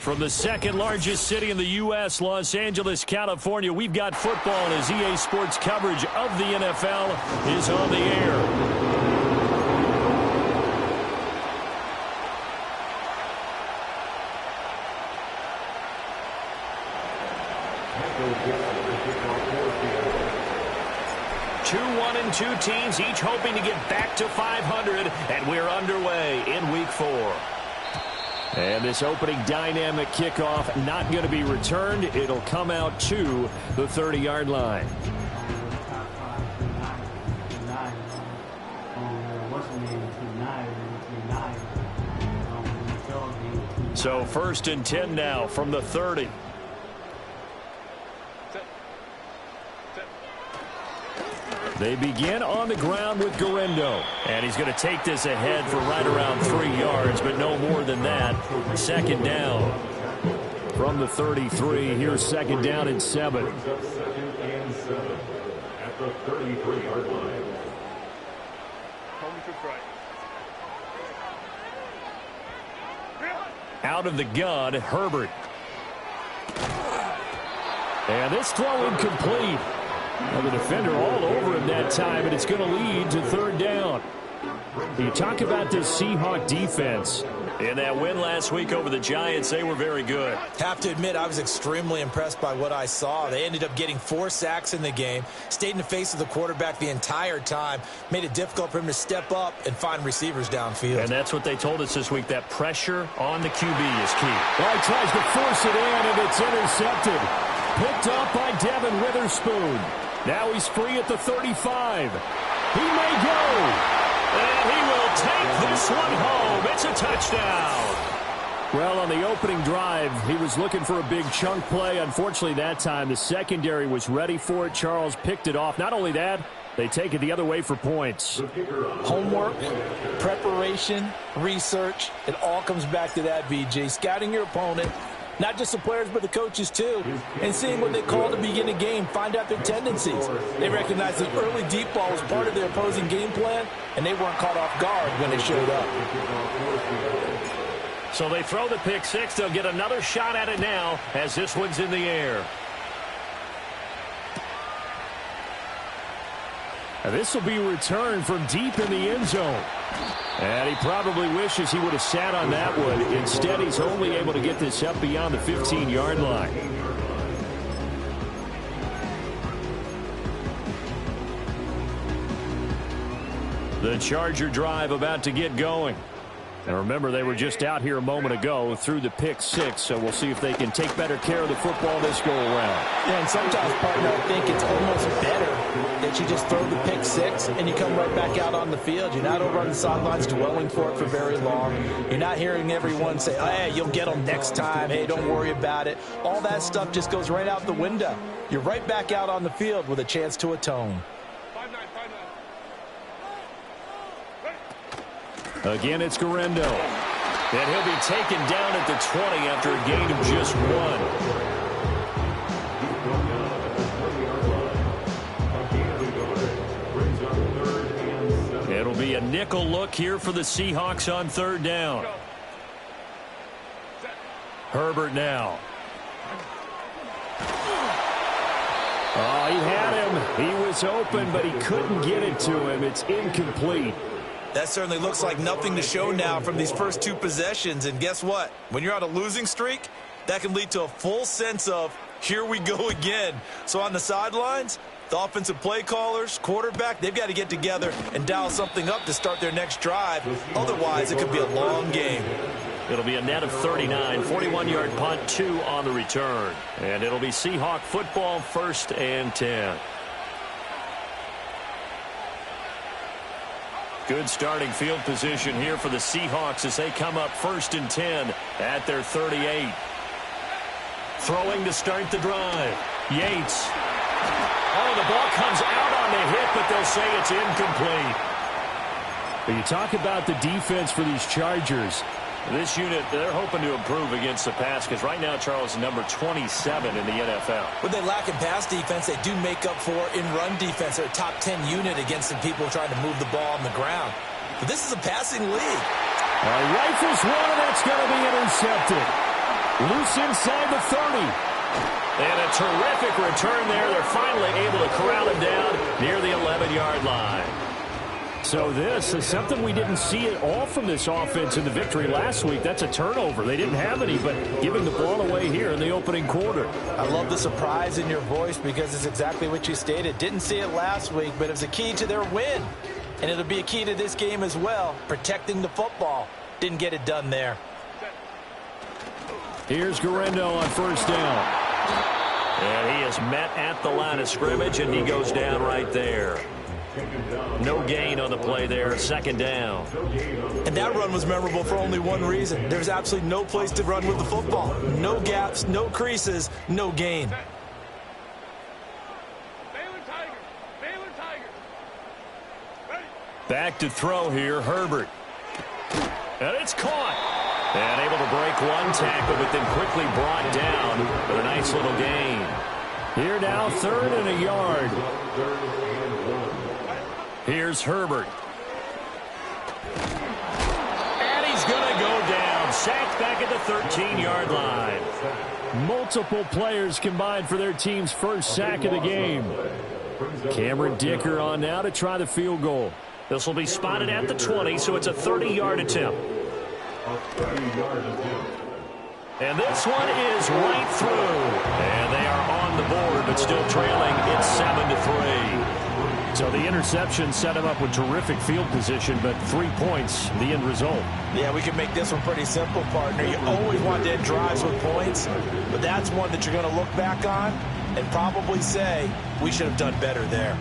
From the second largest city in the U.S., Los Angeles, California, we've got football as EA Sports coverage of the NFL is on the air. Two 1-2 teams, each hoping to get back to 500, and we're underway in Week 4. And this opening dynamic kickoff not going to be returned. It'll come out to the 30-yard line. So 1st and 10 now from the 30. They begin on the ground with Guerendo. And he's going to take this ahead for right around 3 yards, but no more than that. 2nd down from the 33. Here's 2nd down and 7. At the 33-yard line. Out of the gun, Herbert. And this throw incomplete. Well, the defender all over him that time, and it's going to lead to 3rd down. You talk about this Seahawk defense. In that win last week over the Giants, they were very good. Have to admit, I was extremely impressed by what I saw. They ended up getting 4 sacks in the game, stayed in the face of the quarterback the entire time, made it difficult for him to step up and find receivers downfield. And that's what they told us this week, that pressure on the QB is key. Well, he tries to force it in, and it's intercepted. Picked up by Devin Witherspoon. Now he's free at the 35. He may go. And he will take this one home. It's a touchdown. Well, on the opening drive, he was looking for a big chunk play. Unfortunately, that time, the secondary was ready for it. Charles picked it off. Not only that, they take it the other way for points. Homework, preparation, research, it all comes back to that, BJ. Scouting your opponent. Not just the players, but the coaches, too. And seeing what they call to begin a game, find out their tendencies. They recognize that early deep ball was part of their opposing game plan, and they weren't caught off guard when they showed up. So they throw the pick six. They'll get another shot at it now as this one's in the air. And this will be returned from deep in the end zone. And he probably wishes he would have sat on that one. Instead, he's only able to get this up beyond the 15-yard line. The Charger drive about to get going. And remember, they were just out here a moment ago through the pick six, so we'll see if they can take better care of the football this go-around. Yeah, and sometimes, partner, I think it's almost better that you just throw the pick six and you come right back out on the field. You're not over on the sidelines dwelling for it for very long. You're not hearing everyone say, oh, hey, you'll get them next time. Hey, don't worry about it. All that stuff just goes right out the window. You're right back out on the field with a chance to atone. Again, it's Guerendo. And he'll be taken down at the 20 after a gain of just 1. It'll be a nickel look here for the Seahawks on 3rd down. Herbert now. Oh, he had him. He was open, but he couldn't get it to him. It's incomplete. That certainly looks like nothing to show now from these first 2 possessions. And guess what? When you're on a losing streak, that can lead to a full sense of, here we go again. So on the sidelines, the offensive play callers, quarterback, they've got to get together and dial something up to start their next drive. Otherwise, it could be a long game. It'll be a net of 39, 41-yard punt, 2 on the return. And it'll be Seahawk football, 1st and 10. Good starting field position here for the Seahawks as they come up 1st and 10 at their 38. Throwing to start the drive. Yates. Oh, the ball comes out on the hit, but they'll say it's incomplete. But you talk about the defense for these Chargers. This unit, they're hoping to improve against the pass because right now Charles is number 27 in the NFL. What they lack in pass defense, they do make up for in run defense. They're a top 10 unit against the people trying to move the ball on the ground. But this is a passing league. Rifles one, and that's going to be intercepted. Loose inside the 30. And a terrific return there. They're finally able to corral him down near the 11-yard line. So this is something we didn't see at all from this offense in the victory last week. That's a turnover. They didn't have any, but giving the ball away here in the opening quarter. I love the surprise in your voice because it's exactly what you stated. Didn't see it last week, but it was a key to their win. And it'll be a key to this game as well, protecting the football. Didn't get it done there. Here's Guerrero on first down. And he is met at the line of scrimmage, and he goes down right there. No gain on the play there, second down. And that run was memorable for only one reason. There's absolutely no place to run with the football. No gaps, no creases, no gain. Back to throw here, Herbert. And it's caught. And able to break one tackle, but then quickly brought down with a nice little gain. Here now, 3rd and a yard. Here's Herbert. And he's going to go down. Sacked back at the 13-yard line. Multiple players combined for their team's first sack of the game. Cameron Dicker on now to try the field goal. This will be spotted at the 20, so it's a 30-yard attempt. And this one is right through. And they are on the board, but still trailing. It's 7-3. So the interception set him up with terrific field position, but 3 points, the end result. Yeah, we can make this one pretty simple, partner. You always want to end drives with points, but that's one that you're going to look back on and probably say, we should have done better there.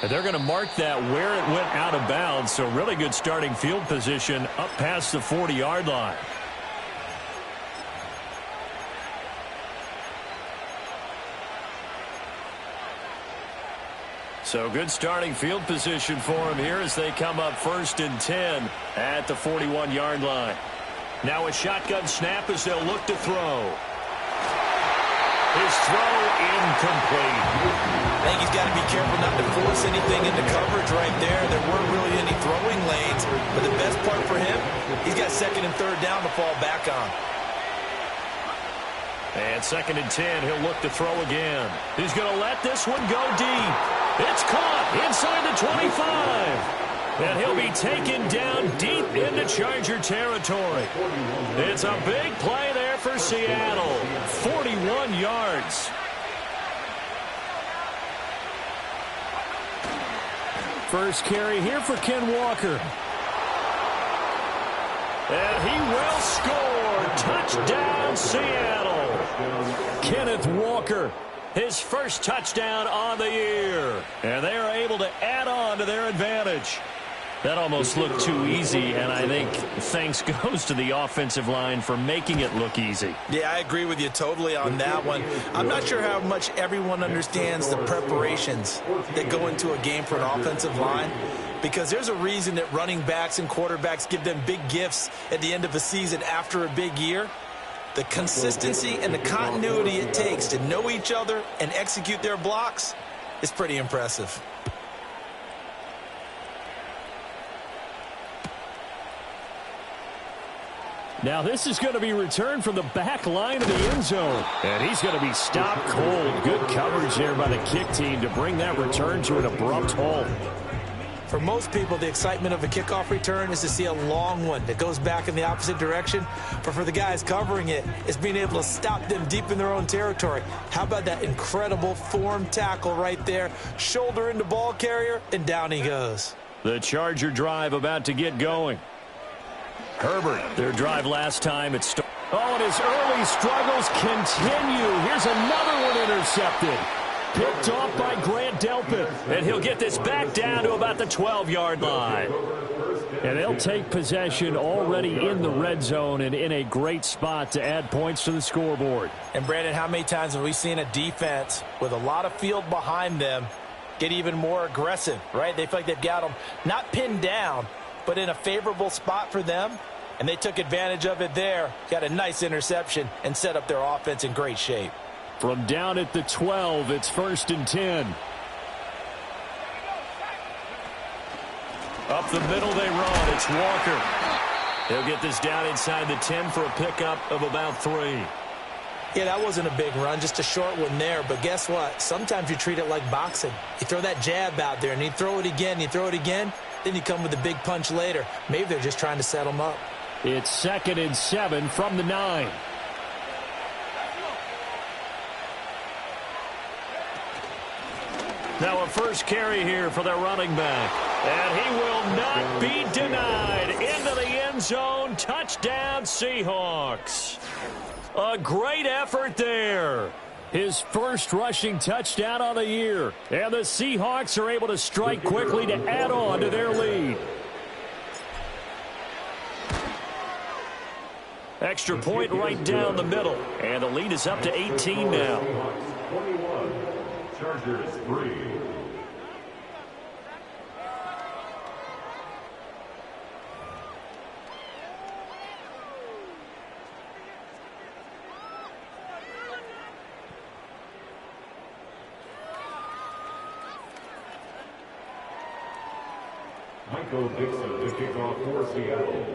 And they're going to mark that where it went out of bounds, so really good starting field position up past the 40-yard line. So good starting field position for him here as they come up 1st and 10 at the 41-yard line. Now a shotgun snap as they'll look to throw. His throw incomplete. I think he's got to be careful not to force anything into coverage right there. There weren't really any throwing lanes, but the best part for him, he's got 2nd and 3rd down to fall back on. And 2nd and 10, he'll look to throw again. He's going to let this one go deep. It's caught inside the 25. And he'll be taken down deep into Charger territory. It's a big play there for Seattle. 41 yards. First carry here for Ken Walker. And he will score. Touchdown, Seattle. Kenneth Walker, his first touchdown on the year. And they are able to add on to their advantage. That almost looked too easy, and I think thanks goes to the offensive line for making it look easy. Yeah, I agree with you totally on that one. I'm not sure how much everyone understands the preparations that go into a game for an offensive line, because there's a reason that running backs and quarterbacks give them big gifts at the end of a season after a big year. The consistency and the continuity it takes to know each other and execute their blocks is pretty impressive. Now this is going to be returned from the back line of the end zone. And he's going to be stopped cold. Good coverage there by the kick team to bring that return to an abrupt halt. For most people, the excitement of a kickoff return is to see a long one that goes back in the opposite direction. But for the guys covering it, it's being able to stop them deep in their own territory. How about that incredible form tackle right there? Shoulder into ball carrier, and down he goes. The Charger drive about to get going. Herbert, their drive last time. And his early struggles continue. Here's another one intercepted. Picked off by Grant Delpit. And he'll get this back down to about the 12-yard line. And they'll take possession already in the red zone and in a great spot to add points to the scoreboard. And, Brandon, how many times have we seen a defense with a lot of field behind them get even more aggressive, right? They feel like they've got them not pinned down, but in a favorable spot for them, and they took advantage of it there, got a nice interception, and set up their offense in great shape. From down at the 12, it's 1st and 10. Up the middle they run. It's Walker. He'll get this down inside the 10 for a pickup of about 3. Yeah, that wasn't a big run, just a short one there. But guess what? Sometimes you treat it like boxing. You throw that jab out there, and you throw it again, then you come with a big punch later. Maybe they're just trying to set him up. It's 2nd and 7 from the 9. Now a first carry here for their running back. And he will not be denied. Into the end zone. Touchdown, Seahawks. A great effort there. His first rushing touchdown on the year. And the Seahawks are able to strike quickly to add on to their lead. Extra point right down the middle. And the lead is up to 18 now. 21. Chargers 3. Michael Dixon to kick off for Seattle.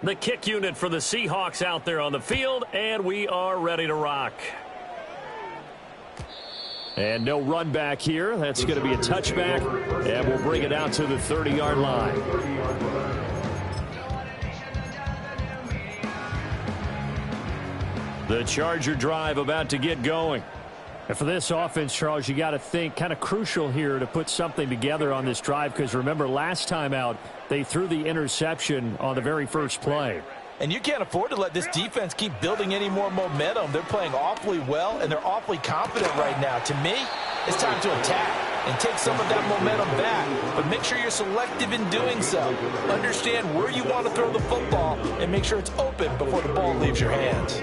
The kick unit for the Seahawks out there on the field, and we are ready to rock. And no run back here. That's going to be a touchback, and we'll bring it out to the 30-yard line. The Charger drive about to get going. And for this offense, Charles, you got to think kind of crucial here to put something together on this drive, because remember last time out they threw the interception on the very first play. And you can't afford to let this defense keep building any more momentum. They're playing awfully well, and they're awfully confident right now. To me, it's time to attack and take some of that momentum back. But make sure you're selective in doing so. Understand where you want to throw the football and make sure it's open before the ball leaves your hands.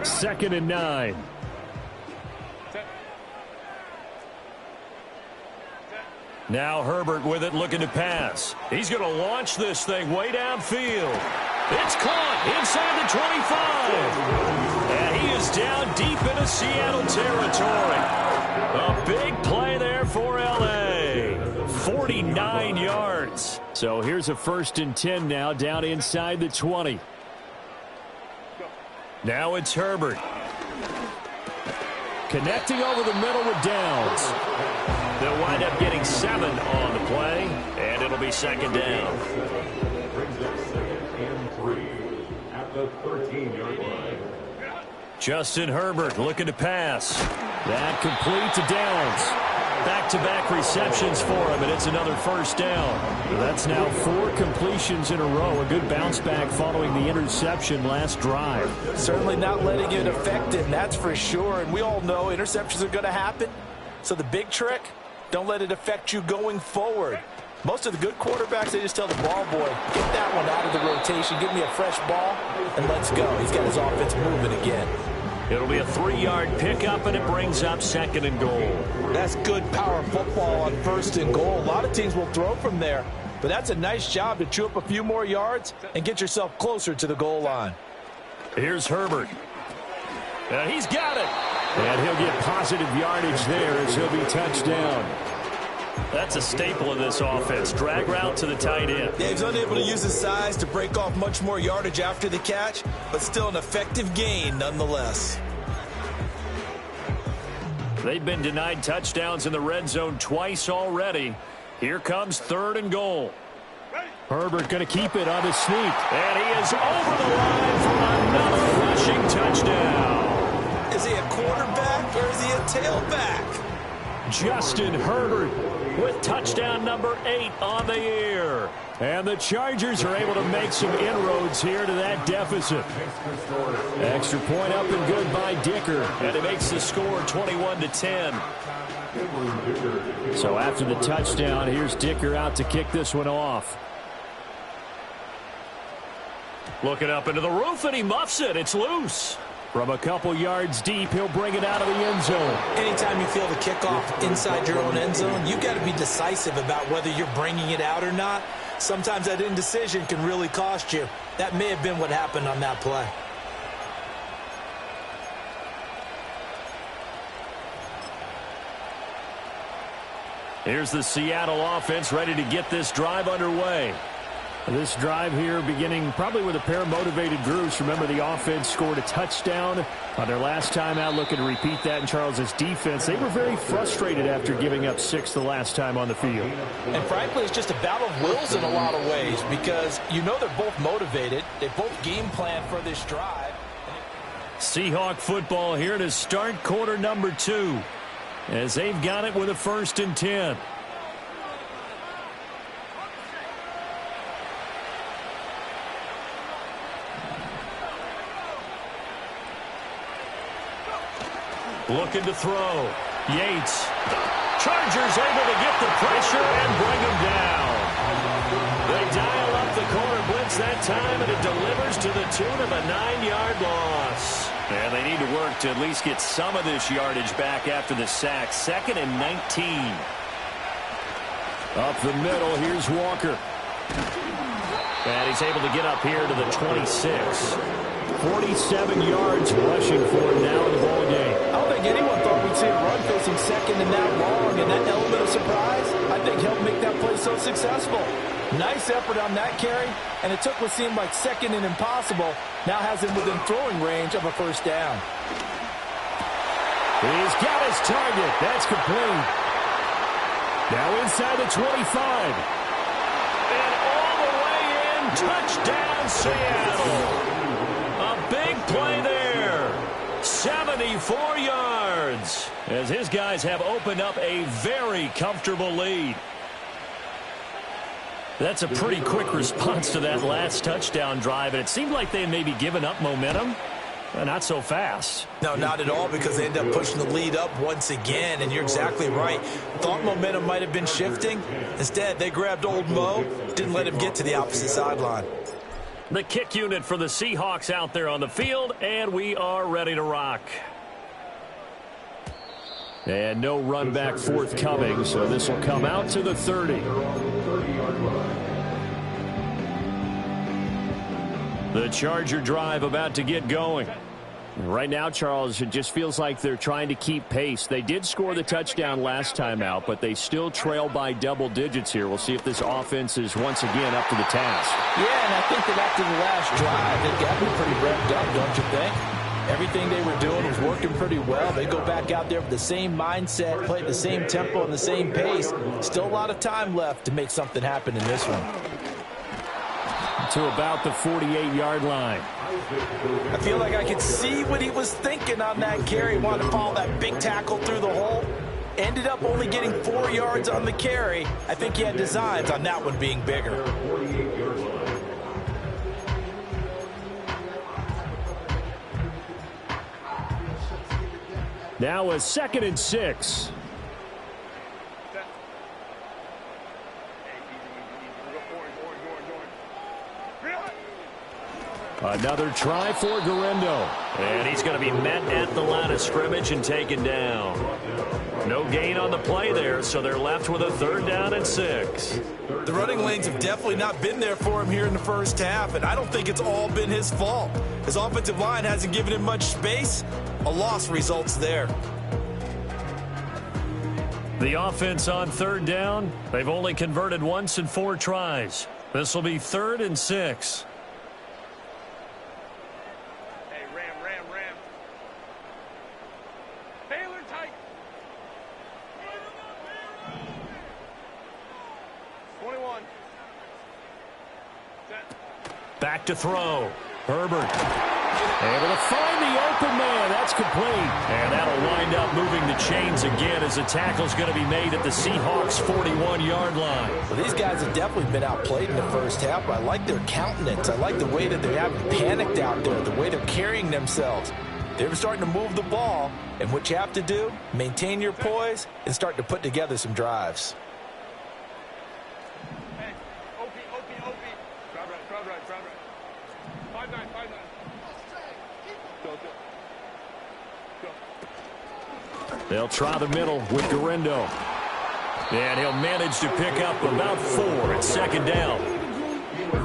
2nd and 9. Now Herbert with it, looking to pass. He's going to launch this thing way downfield. It's caught inside the 25. And he is down deep into Seattle territory. A big play there for L.A. 49 yards. So here's a 1st and 10 now, down inside the 20. Now it's Herbert. Connecting over the middle with Downs. They'll wind up getting 7 on the play, and it'll be 2nd down. Brings up 2nd and 3 at the 13-yard line. Justin Herbert looking to pass. That complete to Downs. Back-to-back receptions for him, and it's another 1st down. That's now 4 completions in a row. A good bounce back following the interception last drive. Certainly not letting it affect him, that's for sure. And we all know interceptions are going to happen. So the big trick, don't let it affect you going forward. Most of the good quarterbacks, they just tell the ball boy, get that one out of the rotation, give me a fresh ball, and let's go. He's got his offense moving again. It'll be a 3-yard pickup, and it brings up 2nd and goal. That's good power football on 1st and goal. A lot of teams will throw from there, but that's a nice job to chew up a few more yards and get yourself closer to the goal line. Here's Herbert. He's got it. And he'll get positive yardage there as he'll be touched down. That's a staple of this offense. Drag route to the tight end. Yeah, he's unable to use his size to break off much more yardage after the catch, but still an effective gain nonetheless. They've been denied touchdowns in the red zone twice already. Here comes 3rd and goal. Herbert going to keep it on the sneak. And he is over the line for another rushing touchdown. Is he a quarterback or is he a tailback? Justin Herbert with touchdown number 8 on the year. And the Chargers are able to make some inroads here to that deficit. Extra point up and good by Dicker. And it makes the score 21-10. So after the touchdown, here's Dicker out to kick this one off. Looking up into the roof, and he muffs it. It's loose. From a couple yards deep, he'll bring it out of the end zone. Anytime you feel the kickoff inside your own end zone, you've got to be decisive about whether you're bringing it out or not. Sometimes that indecision can really cost you. That may have been what happened on that play. Here's the Seattle offense ready to get this drive underway. This drive here beginning probably with a pair of motivated groups. Remember, the offense scored a touchdown on their last time out, looking to repeat that in Charles' defense. They were very frustrated after giving up 6 the last time on the field. And frankly, it's just a battle of wills in a lot of ways because you know they're both motivated. They both game plan for this drive. Seahawk football here to start quarter number 2 as they've got it with a 1st and 10. Looking to throw. Yates. Chargers able to get the pressure and bring him down. They dial up the corner blitz that time, and it delivers to the tune of a 9-yard loss. And they need to work to at least get some of this yardage back after the sack. 2nd and 19. Up the middle, here's Walker. And he's able to get up here to the 26. 47 yards rushing for him now in the ball game. I don't think anyone thought we'd see a run facing 2nd and that long, and that element of surprise, I think, helped make that play so successful. Nice effort on that carry, and it took what seemed like 2nd and impossible, now has him within throwing range of a 1st down. He's got his target. That's complete. Now inside the 25. And all the way in, touchdown Seattle. Big play there. 74 yards as his guys have opened up a very comfortable lead. That's a pretty quick response to that last touchdown drive, and it seemed like they had maybe given up momentum. Not so fast. No, not at all, because they end up pushing the lead up once again, and you're exactly right. Thought momentum might have been shifting. Instead, they grabbed old Mo, didn't let him get to the opposite sideline. The kick unit for the Seahawks out there on the field, and we are ready to rock. And no run back forthcoming, so this will come out to the 30. The Charger drive about to get going. Right now, Charles, it just feels like they're trying to keep pace. They did score the touchdown last time out, but they still trail by double digits here. We'll see if this offense is once again up to the task. Yeah, and I think that after the last drive, they got me pretty revved up, don't you think? Everything they were doing was working pretty well. They go back out there with the same mindset, play at the same tempo and the same pace. Still a lot of time left to make something happen in this one. To about the 48-yard line. I feel like I could see what he was thinking on that carry. Wanted to follow that big tackle through the hole. Ended up only getting 4 yards on the carry. I think he had designs on that one being bigger. Now a 2nd and 6. Another try for Guerendo. And he's going to be met at the line of scrimmage and taken down. No gain on the play there, so they're left with a 3rd down and 6. The running lanes have definitely not been there for him here in the first half, and I don't think it's all been his fault. His offensive line hasn't given him much space. A loss results there. The offense on 3rd down, they've only converted once in 4 tries. This will be 3rd and 6. Back to throw. Herbert able to find the open man. That's complete. And that'll wind up moving the chains again as the tackle's going to be made at the Seahawks' 41-yard line. Well, these guys have definitely been outplayed in the first half, but I like their countenance. I like the way that they haven't panicked out there, the way they're carrying themselves. They're starting to move the ball, and what you have to do, maintain your poise and start to put together some drives. They'll try the middle with Guerendo. And he'll manage to pick up about 4 at 2nd down.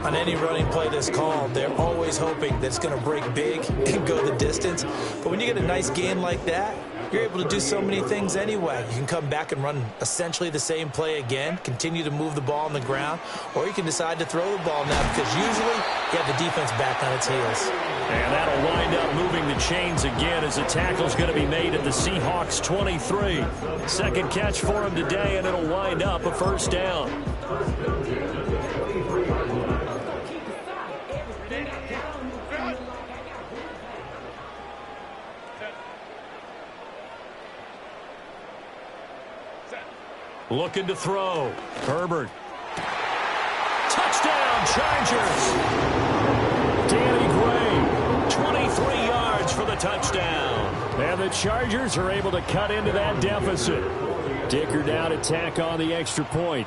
On any running play that's called, they're always hoping that it's going to break big and go the distance. But when you get a nice gain like that, you're able to do so many things anyway. You can come back and run essentially the same play again, continue to move the ball on the ground, or you can decide to throw the ball now because usually you have the defense back on its heels. And that'll wind up moving the chains again as the tackle's going to be made at the Seahawks 23. Second catch for him today, and it'll wind up a first down. Looking to throw. Herbert. Touchdown, Chargers. Danny Gray, 23 yards for the touchdown. And the Chargers are able to cut into that deficit. Dicker down to tack on the extra point.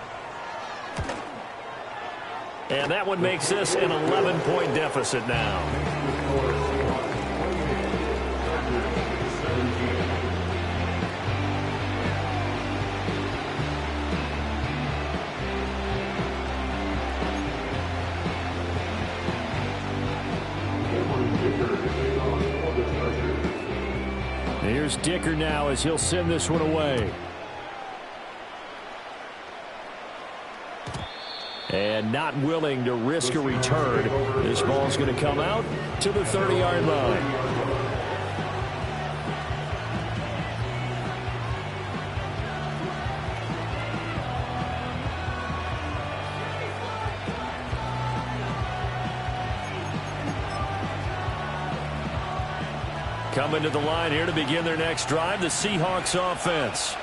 And that one makes this an 11-point deficit now. Here's Dicker now as he'll send this one away. And not willing to risk a return. This ball's going to come out to the 30-yard line. Coming to the line here to begin their next drive, the Seahawks offense.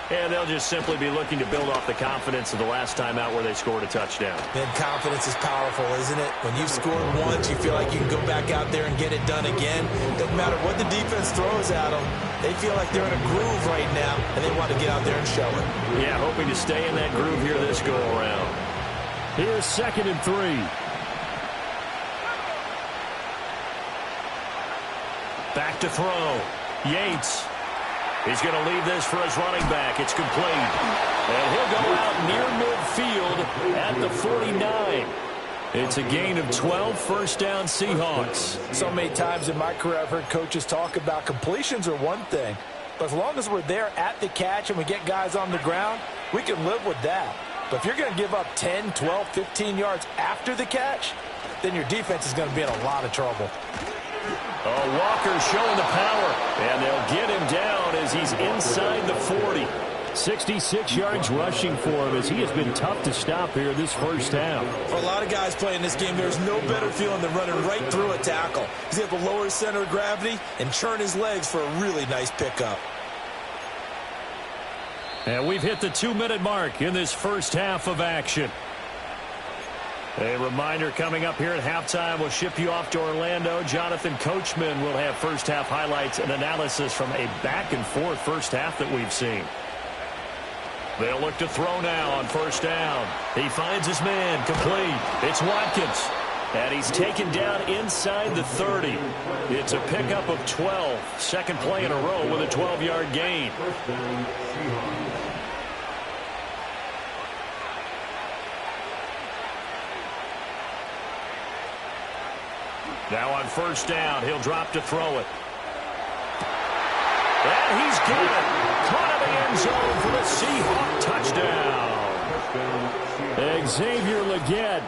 And they'll just simply be looking to build off the confidence of the last time out where they scored a touchdown. Man, confidence is powerful, isn't it? When you've scored once, you feel like you can go back out there and get it done again. Doesn't matter what the defense throws at them. They feel like they're in a groove right now, and they want to get out there and show it. Yeah, hoping to stay in that groove here this go-around. Here's 2nd and 3. Back to throw. Yates. He's going to leave this for his running back. It's complete. And he'll go out near midfield at the 49. It's a gain of 12, first down Seahawks. So many times in my career I've heard coaches talk about completions are one thing. But as long as we're there at the catch and we get guys on the ground, we can live with that. But if you're going to give up 10, 12, 15 yards after the catch, then your defense is going to be in a lot of trouble. Oh, Walker showing the power, and they'll get him down as he's inside the 40. 66 yards rushing for him as he has been tough to stop here this first half. For a lot of guys playing this game, there's no better feeling than running right through a tackle. He's able to lower his center of gravity and churn his legs for a really nice pickup. And we've hit the 2-minute mark in this first half of action. A reminder coming up here at halftime, we'll ship you off to Orlando. Jonathan Coachman will have first half highlights and analysis from a back-and-forth first half that we've seen. They'll look to throw now on first down. He finds his man, complete. It's Watkins. And he's taken down inside the 30. It's a pickup of 12. Second play in a row with a 12-yard gain. Now on first down, he'll drop to throw it. And he's got it. Caught in the end zone for the Seahawk touchdown. Xavier Legette,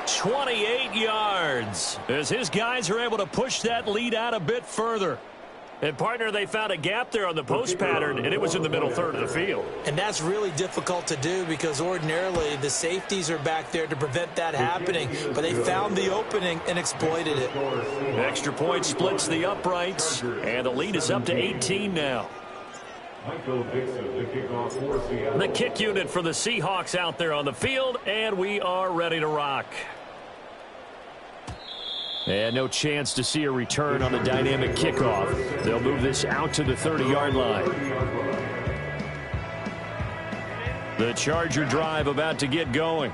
28 yards, as his guys are able to push that lead out a bit further. And, partner, they found a gap there on the post pattern, and it was in the middle third of the field. And that's really difficult to do because ordinarily the safeties are back there to prevent that happening. But they found the opening and exploited it. Extra point splits the uprights, and the lead is up to 18 now. The kick unit for the Seahawks out there on the field, and we are ready to rock. And no chance to see a return on the dynamic kickoff. They'll move this out to the 30-yard line. The Charger drive about to get going.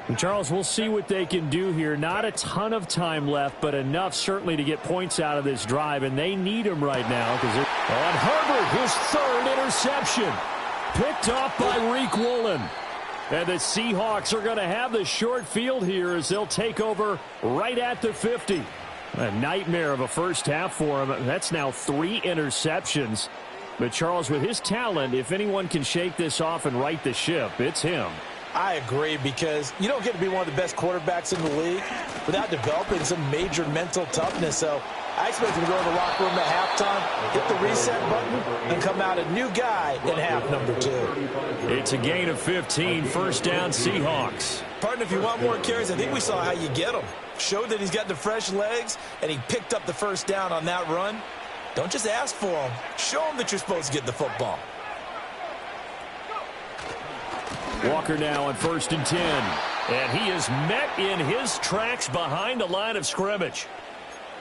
And Charles, we'll see what they can do here. Not a ton of time left, but enough certainly to get points out of this drive, and they need them right now. And Herbert, his third interception, picked off by Riq Woolen. And the Seahawks are going to have the short field here as they'll take over right at the 50. A nightmare of a first half for him. That's now 3 interceptions. But, Charles, with his talent, if anyone can shake this off and right the ship, it's him. I agree, because you don't get to be one of the best quarterbacks in the league without developing some major mental toughness. So I expect him to go to the locker room at halftime, hit the reset button, and come out a new guy in half number 2. It's a gain of 15, first down Seahawks. Partner, if you want more carries, I think we saw how you get them. Showed that he's got the fresh legs, and he picked up the first down on that run. Don't just ask for him. Show him that you're supposed to get the football. Walker now on 1st and 10. And he is met in his tracks behind the line of scrimmage.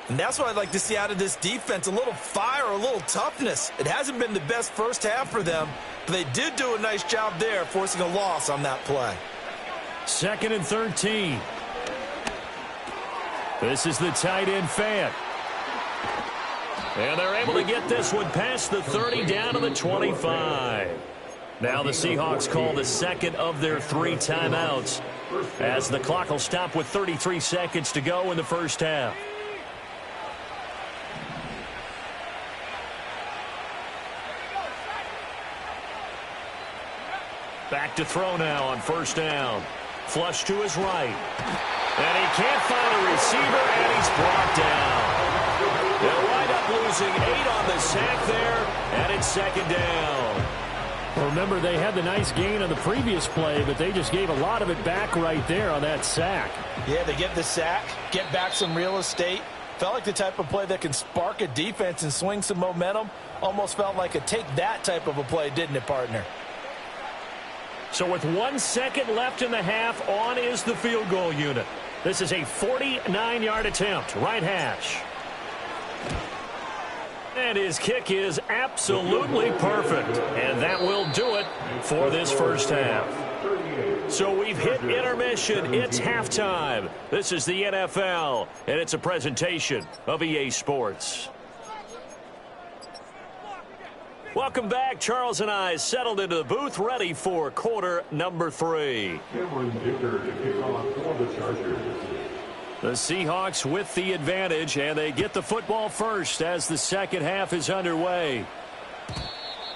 And that's what I'd like to see out of this defense, a little fire, a little toughness. It hasn't been the best first half for them, but they did do a nice job there, forcing a loss on that play. 2nd and 13. This is the tight end Fant. And they're able to get this one past the 30 down to the 25. Now the Seahawks call the second of their 3 timeouts as the clock will stop with 33 seconds to go in the first half. Back to throw now on 1st down. Flush to his right. And he can't find a receiver, and he's brought down. They'll wind up losing 8 on the sack there, and it's 2nd down. Well, remember, they had the nice gain on the previous play, but they just gave a lot of it back right there on that sack. Yeah, they get the sack, get back some real estate. Felt like the type of play that can spark a defense and swing some momentum. Almost felt like a take-that type of a play, didn't it, partner? So with 1 second left in the half, on is the field goal unit. This is a 49-yard attempt, right hash. And his kick is absolutely perfect. And that will do it for this first half. So we've hit intermission. It's halftime. This is the NFL, and it's a presentation of EA Sports. Welcome back. Charles and I settled into the booth, ready for quarter number 3. Cameron Dicker to kick off for the Chargers. The Seahawks with the advantage, and they get the football first as the second half is underway.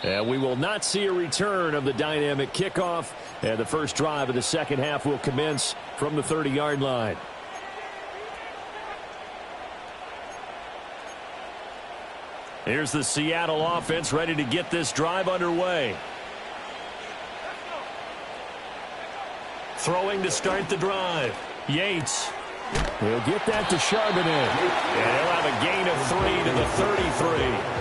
And we will not see a return of the dynamic kickoff, and the first drive of the second half will commence from the 30-yard line. Here's the Seattle offense ready to get this drive underway. Throwing to start the drive. Yates. He'll get that to Charbonnet. And he'll have a gain of 3 to the 33.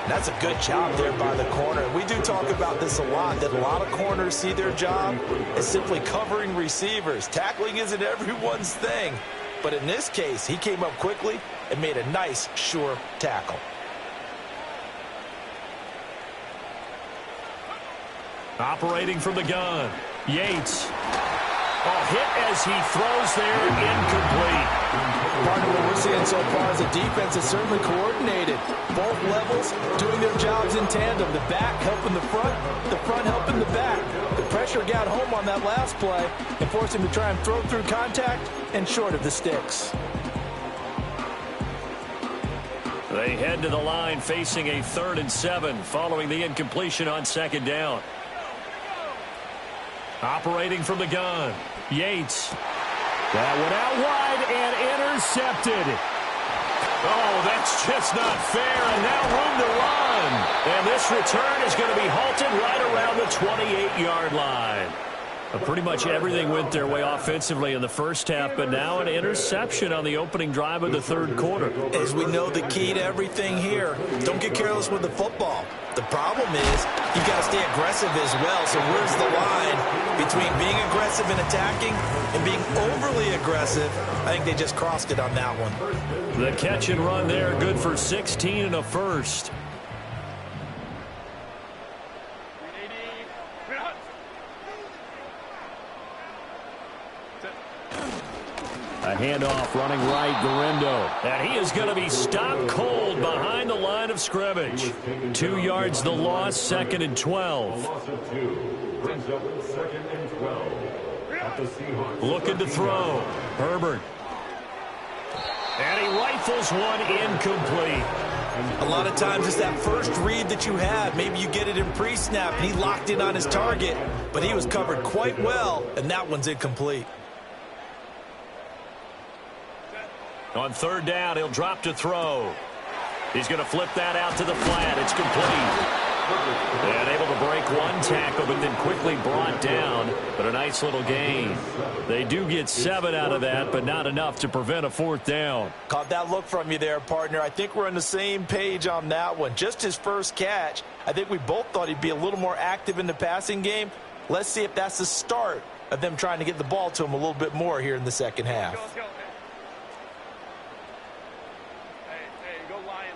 That's a good job there by the corner. We do talk about this a lot, that a lot of corners see their job as simply covering receivers. Tackling isn't everyone's thing. But in this case, he came up quickly and made a nice, sure tackle. Operating from the gun. Yates. A hit as he throws there, incomplete. Part of what we're seeing so far is the defense is certainly coordinated. Both levels doing their jobs in tandem. The back helping the front helping the back. The pressure got home on that last play and forced him to try and throw through contact and short of the sticks. They head to the line facing a 3rd and 7 following the incompletion on 2nd down. Operating from the gun. Yates. That one out wide and intercepted. Oh, that's just not fair, and now room to run. And this return is going to be halted right around the 28-yard line. Pretty much everything went their way offensively in the first half, but now an interception on the opening drive of the 3rd quarter. As we know, the key to everything here, don't get careless with the football. The problem is you've got to stay aggressive as well. So where's the line between being aggressive and attacking and being overly aggressive? I think they just crossed it on that one. The catch and run there, good for 16 and a first. A handoff running right, Guerrero. And he is going to be stopped cold behind the line of scrimmage. 2 yards the loss, 2nd and 12. Loss of 2 brings up 2nd and 12. At the Seahawks. Looking to throw. Herbert. And he rifles one incomplete. A lot of times it's that first read that you have. Maybe you get it in pre-snap, and he locked in on his target, but he was covered quite well, and that one's incomplete. On third down, he'll drop to throw. He's going to flip that out to the flat. It's complete. And able to break one tackle, but then quickly brought down. But a nice little gain. They do get 7 out of that, but not enough to prevent a fourth down. Caught that look from you there, partner. I think we're on the same page on that one. Just his first catch. I think we both thought he'd be a little more active in the passing game. Let's see if that's the start of them trying to get the ball to him a little bit more here in the second half. Let's go. Hey, go Lion.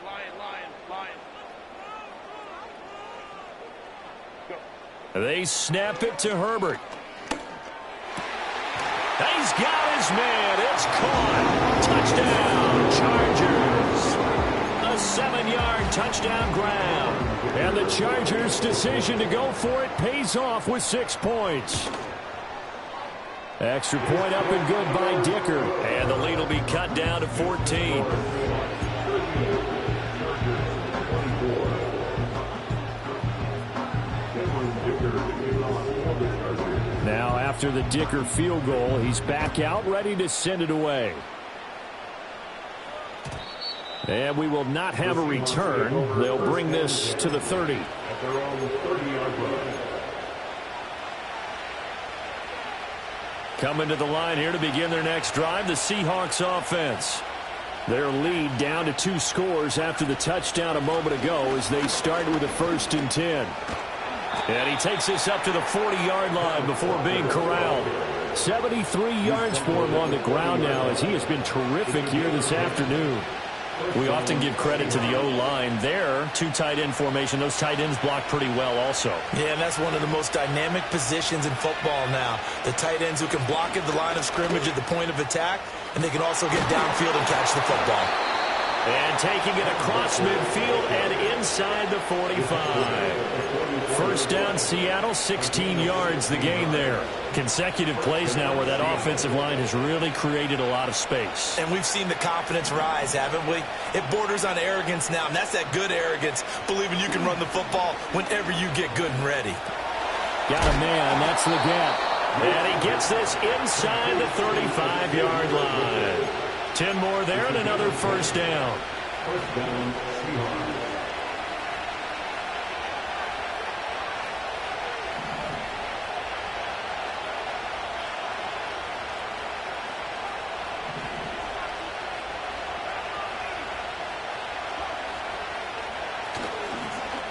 They snap it to Herbert. He's got his man. It's caught. Touchdown, Chargers. A 7-yard touchdown grab. And the Chargers' decision to go for it pays off with 6 points. Extra point up and good by Dicker. And the lead will be cut down to 14. Now after the Dicker field goal, he's back out ready to send it away. And we will not have a return. They'll bring this to the 30. Coming to the line here to begin their next drive, the Seahawks offense. Their lead down to 2 scores after the touchdown a moment ago as they start with a 1st and 10. And he takes this up to the 40-yard line before being corralled. 73 yards for him on the ground now as he has been terrific here this afternoon. We often give credit to the O-line there. 2 tight end formation. Those tight ends block pretty well also. Yeah, and that's one of the most dynamic positions in football now. The tight ends who can block at the line of scrimmage at the point of attack, and they can also get downfield and catch the football. And taking it across midfield and inside the 45. First down, Seattle, 16 yards the gain there. Consecutive plays now where that offensive line has really created a lot of space. And we've seen the confidence rise, haven't we? It borders on arrogance now, and that's that good arrogance, believing you can run the football whenever you get good and ready. Got a man, that's the gap. And he gets this inside the 35-yard line. 10 more there and another first down. First down, Seahawks.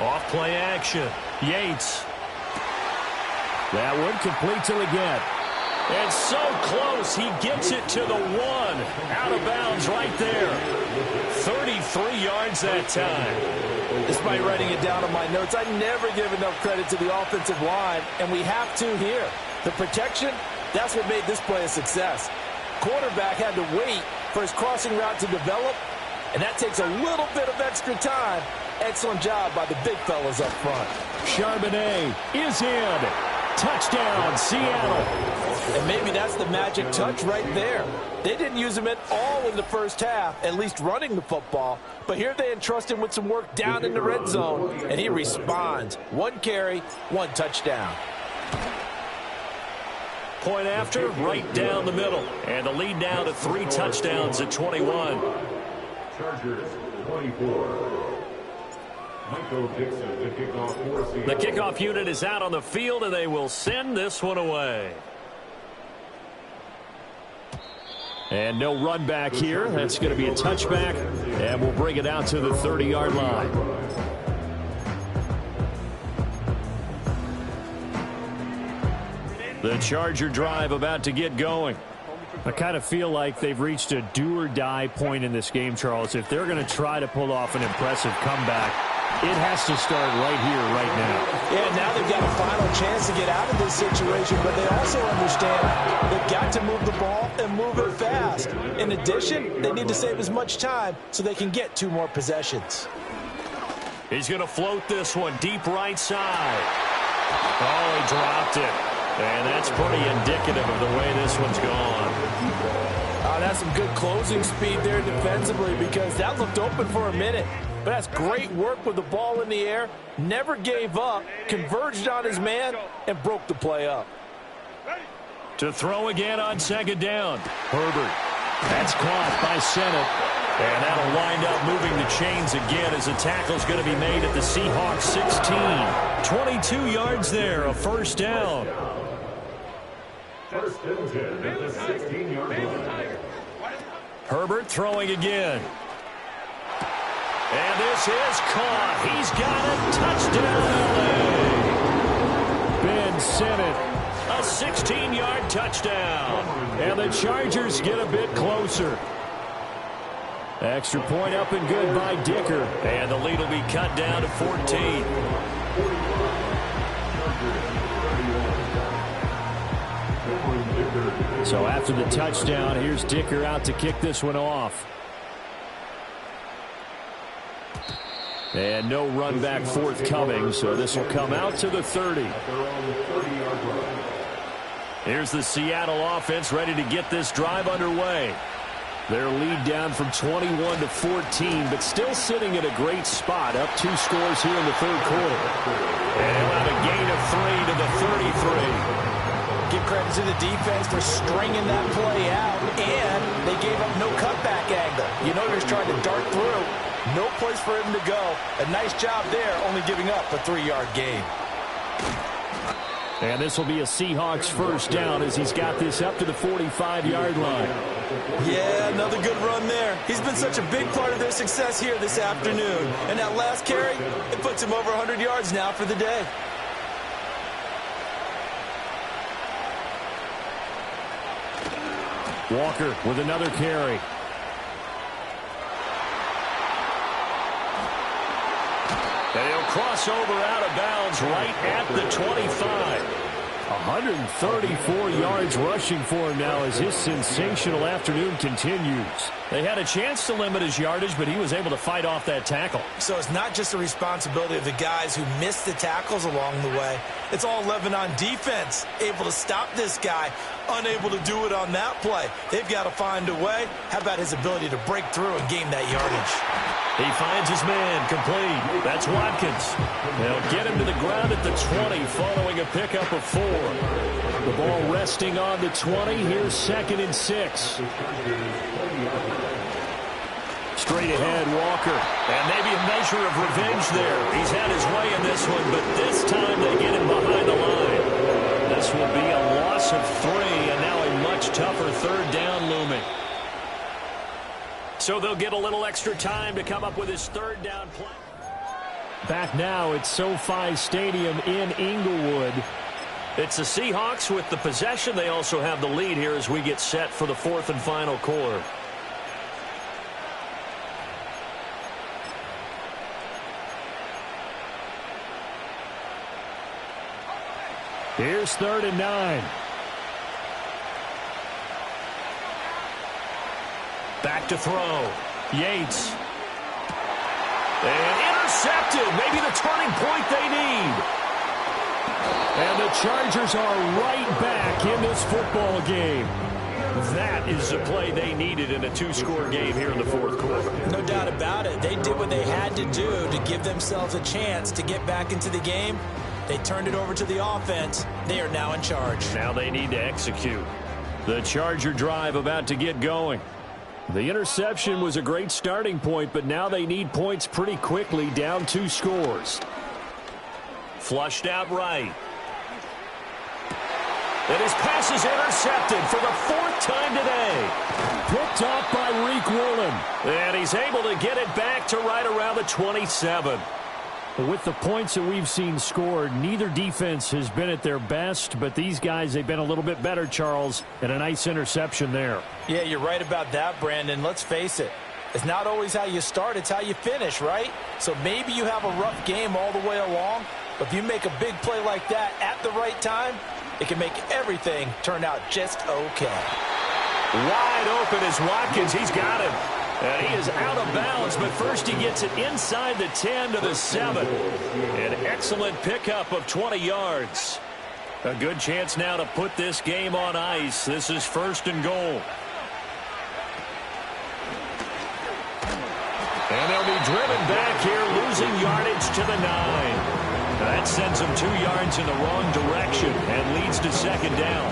Off play action. Yates. That one complete to Leggett. And so close, he gets it to the 1. Out of bounds right there. 33 yards that time. Despite writing it down on my notes, I never give enough credit to the offensive line, and we have to here. The protection, that's what made this play a success. Quarterback had to wait for his crossing route to develop, and that takes a little bit of extra time. Excellent job by the big fellas up front. Charbonnet is in. Touchdown, Seattle. And maybe that's the magic touch right there. They didn't use him at all in the first half, at least running the football. But here they entrust him with some work down in the red zone, and he responds. 1 carry, 1 touchdown. Point after, right down the middle. And the lead now to 3 touchdowns at 21. Chargers 24. Michael Dixon, the kickoff for Seattle. The kickoff unit is out on the field, and they will send this one away. And no run back here. That's going to be a touchback, and we'll bring it out to the 30-yard line. The Charger drive about to get going. I kind of feel like they've reached a do-or-die point in this game, Charles. If they're going to try to pull off an impressive comeback, it has to start right here, right now. Yeah, now they've got a final chance to get out of this situation, but they also understand they've got to move the ball and move it fast. In addition, they need to save as much time so they can get 2 more possessions. He's going to float this one deep right side. Oh, he dropped it. And that's pretty indicative of the way this one's gone. That's some good closing speed there defensively because that looked open for a minute. But that's great work with the ball in the air. Never gave up, converged on his man, and broke the play up. To throw again on second down. Herbert. That's caught by Sennett. And that'll wind up moving the chains again as a tackle's going to be made at the Seahawks 16. 22 yards there, a first down. First and 10 at the 16-yard line. Herbert throwing again. And this is caught. He's got it. Touchdown, LA. Ben Sennett, a 16-yard touchdown. And the Chargers get a bit closer. Extra point up and good by Dicker. And the lead will be cut down to 14. So after the touchdown, here's Dicker out to kick this one off. And no run back forthcoming, so this will come out to the 30. Here's the Seattle offense ready to get this drive underway. Their lead down from 21 to 14, but still sitting in a great spot, up 2 scores here in the third quarter. And he'll have a gain of 3 to the 33. Give credit to the defense for stringing that play out, and they gave up no cutback angle. You know, you're just trying to dart through. No place for him to go. A nice job there, only giving up a 3-yard gain. And this will be a Seahawks first down as he's got this up to the 45-yard line. Yeah, another good run there. He's been such a big part of their success here this afternoon. And that last carry, it puts him over 100 yards now for the day. Walker with another carry. And he'll cross over out of bounds right at the 25. 134 yards rushing for him now as his sensational afternoon continues. They had a chance to limit his yardage, but he was able to fight off that tackle. So it's not just the responsibility of the guys who missed the tackles along the way. It's all Lebanon defense, able to stop this guy, unable to do it on that play. They've got to find a way. How about his ability to break through and gain that yardage? He finds his man, complete. That's Watkins. They'll get him to the ground at the 20 following a pickup of 4. The ball resting on the 20. Here's 2nd and 6. Straight ahead, Walker. And maybe a measure of revenge there. He's had his way in this one, but this time they get him behind the line. This will be a loss of 3, and now a much tougher third down looming. So they'll get a little extra time to come up with his third down play. Back now at SoFi Stadium in Inglewood. It's the Seahawks with the possession. They also have the lead here as we get set for the 4th and final quarter. Here's 3rd and 9. Back to throw. Yates. And intercepted. Maybe the turning point they need. And the Chargers are right back in this football game. That is the play they needed in a 2-score game here in the 4th quarter. No doubt about it. They did what they had to do to give themselves a chance to get back into the game. They turned it over to the offense. They are now in charge. Now they need to execute. The Charger drive about to get going. The interception was a great starting point, but now they need points pretty quickly, down 2 scores. Flushed out right. And his pass is intercepted for the 4th time today. Picked off by Reek Woolen. And he's able to get it back to right around the 27. With the points that we've seen scored, neither defense has been at their best, but these guys, they've been a little bit better, Charles, and a nice interception there. Yeah, you're right about that, Brandon. Let's face it. It's not always how you start, it's how you finish, right? So maybe you have a rough game all the way along, but if you make a big play like that at the right time, it can make everything turn out just okay. Wide open is Watkins. He's got him. And he is out of bounds, but first he gets it inside the 10 to the 7. An excellent pickup of 20 yards. A good chance now to put this game on ice. This is 1st and goal. And they'll be driven back here, losing yardage to the 9. That sends them 2 yards in the wrong direction and leads to second down.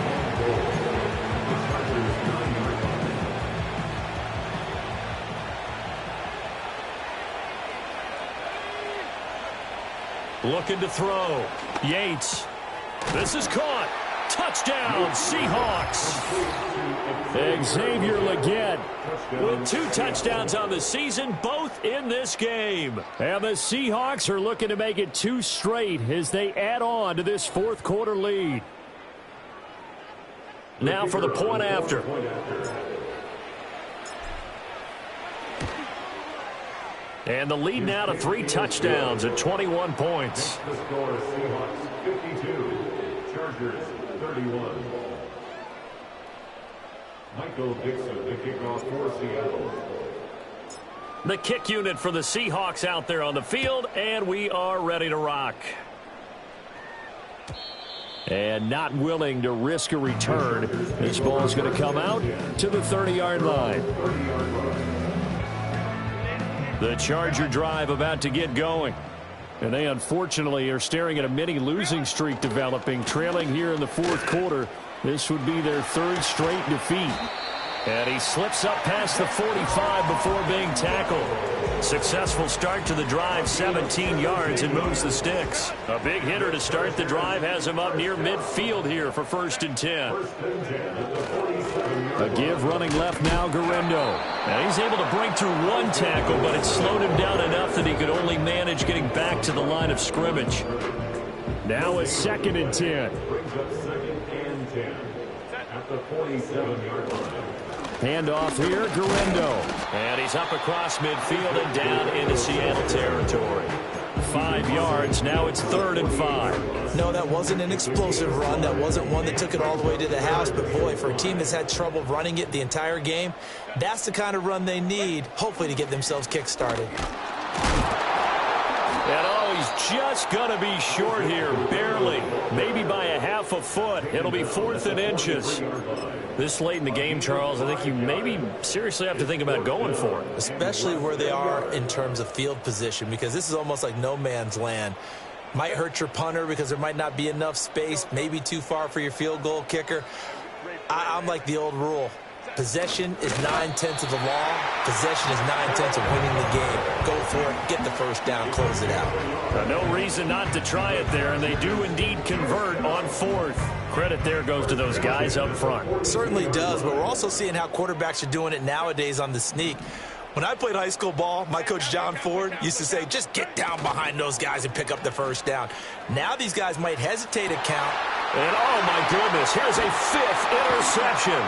Looking to throw. Yates. This is caught. Touchdown, Seahawks. Xavier Legette with 2 touchdowns on the season, both in this game. And the Seahawks are looking to make it 2 straight as they add on to this fourth quarter lead. Now for the point after. And the lead now to 3 touchdowns at 21 points. The score is Seahawks 52, Chargers 31. Michael Dixon, the kickoff for Seattle. The kick unit for the Seahawks out there on the field, and we are ready to rock. And not willing to risk a return. This ball is going to come out to the 30-yard line. The Charger drive about to get going. And they unfortunately are staring at a mini losing streak developing, trailing here in the fourth quarter. This would be their 3rd straight defeat. And he slips up past the 45 before being tackled. Successful start to the drive, 17 yards, and moves the sticks. A big hitter to start the drive has him up near midfield here for 1st and 10. A give running left now, Guerendo. And he's able to break through 1 tackle, but it slowed him down enough that he could only manage getting back to the line of scrimmage. Now it's 2nd and 10. Brings up 2nd and 10 at the 47-yard line. Handoff here, Guerendo. And he's up across midfield and down into Seattle territory. 5 yards. Now it's 3rd and 5. No, that wasn't an explosive run. That wasn't one that took it all the way to the house. But, boy, for a team that's had trouble running it the entire game, that's the kind of run they need, hopefully, to get themselves kick-started. And oh, he's just going to be short here, barely. Maybe by a half a foot. It'll be 4th and inches. This late in the game, Charles, I think you maybe seriously have to think about going for it. Especially where they are in terms of field position, because this is almost like no man's land. Might hurt your punter because there might not be enough space, maybe too far for your field goal kicker. I'm like the old rule. Possession is 9/10 of the law. Possession is 9/10 of winning the game. Go for it, get the first down, close it out. No reason not to try it there, and they do indeed convert on 4th. Credit there goes to those guys up front. Certainly does, but we're also seeing how quarterbacks are doing it nowadays on the sneak. When I played high school ball, my coach John Ford used to say, just get down behind those guys and pick up the first down. Now these guys might hesitate a count. And oh my goodness, here's a 5th interception.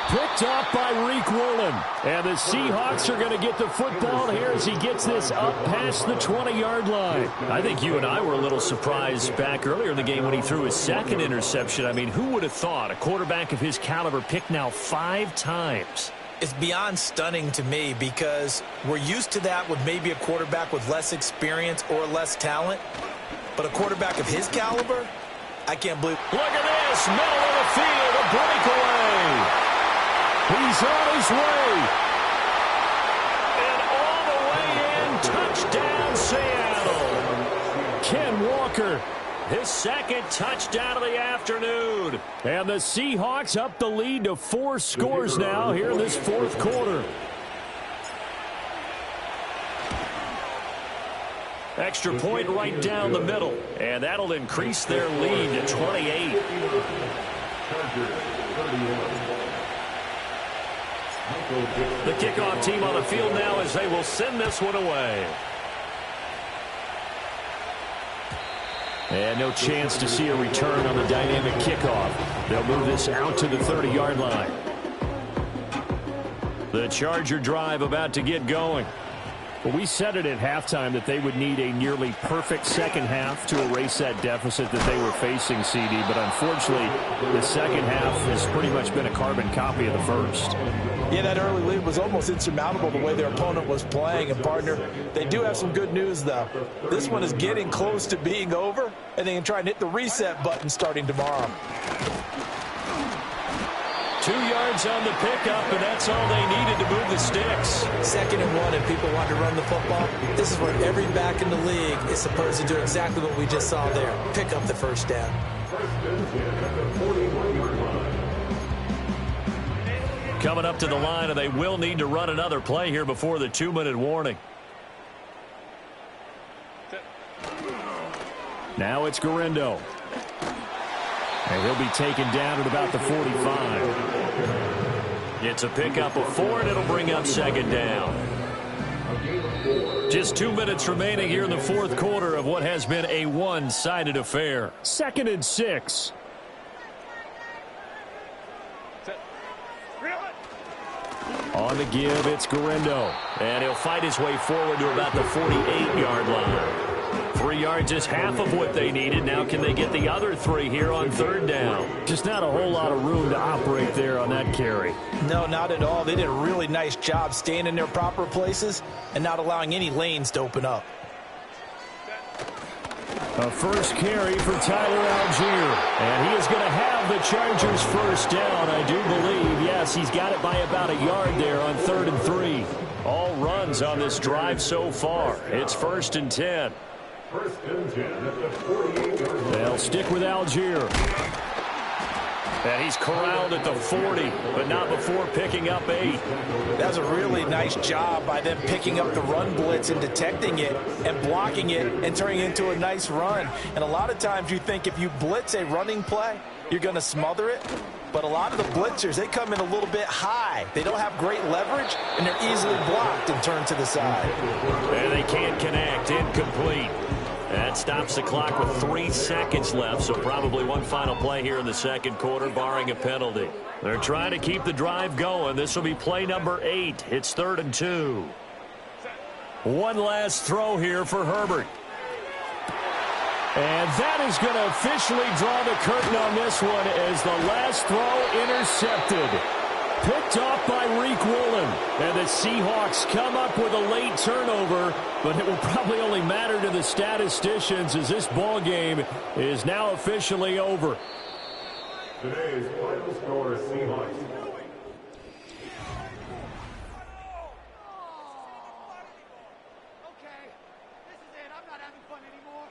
Picked up by Reek Woolen. And the Seahawks are going to get the football here as he gets this up past the 20-yard line. I think you and I were a little surprised back earlier in the game when he threw his 2nd interception. I mean, who would have thought a quarterback of his caliber picked now 5 times? It's beyond stunning to me because we're used to that with maybe a quarterback with less experience or less talent. But a quarterback of his caliber, I can't believe. Look at this, middle of the field, a breakaway. He's on his way. And all the way in, touchdown Seattle. Ken Walker, his 2nd touchdown of the afternoon. And the Seahawks up the lead to 4 scores now here in this 4th quarter. Extra point right down the middle. And that'll increase their lead to 28. The kickoff team on the field now as they will send this one away. And no chance to see a return on the dynamic kickoff. They'll move this out to the 30-yard line. The Charger drive about to get going. Well, we said it at halftime that they would need a nearly perfect second half to erase that deficit that they were facing, CD. But unfortunately, the second half has pretty much been a carbon copy of the first. Yeah, that early lead was almost insurmountable the way their opponent was playing. And, partner, they do have some good news, though. This one is getting close to being over, and they can try and hit the reset button starting tomorrow. 2 yards on the pickup, and that's all they needed to move the sticks. 2nd and 1, and people want to run the football. This is where every back in the league is supposed to do exactly what we just saw there. Pick up the first down. Coming up to the line, and they will need to run another play here before the 2-minute warning. Now it's Garindo. And he'll be taken down at about the 45. It's a pickup of 4, and it'll bring up 2nd down. Just 2 minutes remaining here in the 4th quarter of what has been a one-sided affair. 2nd and 6. On the give, it's Garindo. And he'll fight his way forward to about the 48-yard line. 3 yards is half of what they needed. Now can they get the other 3 here on 3rd down? Just not a whole lot of room to operate there on that carry. No, not at all. They did a really nice job staying in their proper places and not allowing any lanes to open up. A first carry for Tyler Algier. And he is going to have the Chargers first down, I do believe. Yes, he's got it by about a yard there on 3rd and 3. All runs on this drive so far. It's 1st and 10. First and 10 at the 48-yard line. They'll stick with Algier. And he's corralled at the 40, but not before picking up 8. That was a really nice job by them picking up the run blitz and detecting it and blocking it and turning it into a nice run. And a lot of times you think if you blitz a running play, you're going to smother it. But a lot of the blitzers, they come in a little bit high. They don't have great leverage, and they're easily blocked and turned to the side. And they can't connect. Incomplete. That stops the clock with 3 seconds left, so probably one final play here in the 2nd quarter, barring a penalty. They're trying to keep the drive going. This will be play number 8. It's 3rd and 2. One last throw here for Herbert. And that is going to officially draw the curtain on this one as the last throw intercepted. Picked off by Reek Woolen. And the Seahawks come up with a late turnover, but it will probably only matter to the statisticians as this ball game is now officially over. Today's final score, Seahawks. Okay, this is it. I'm not having fun anymore.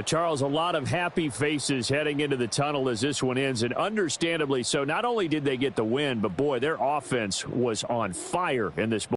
Charles, a lot of happy faces heading into the tunnel as this one ends, and understandably so. Not only did they get the win, but boy, their offense was on fire in this ball.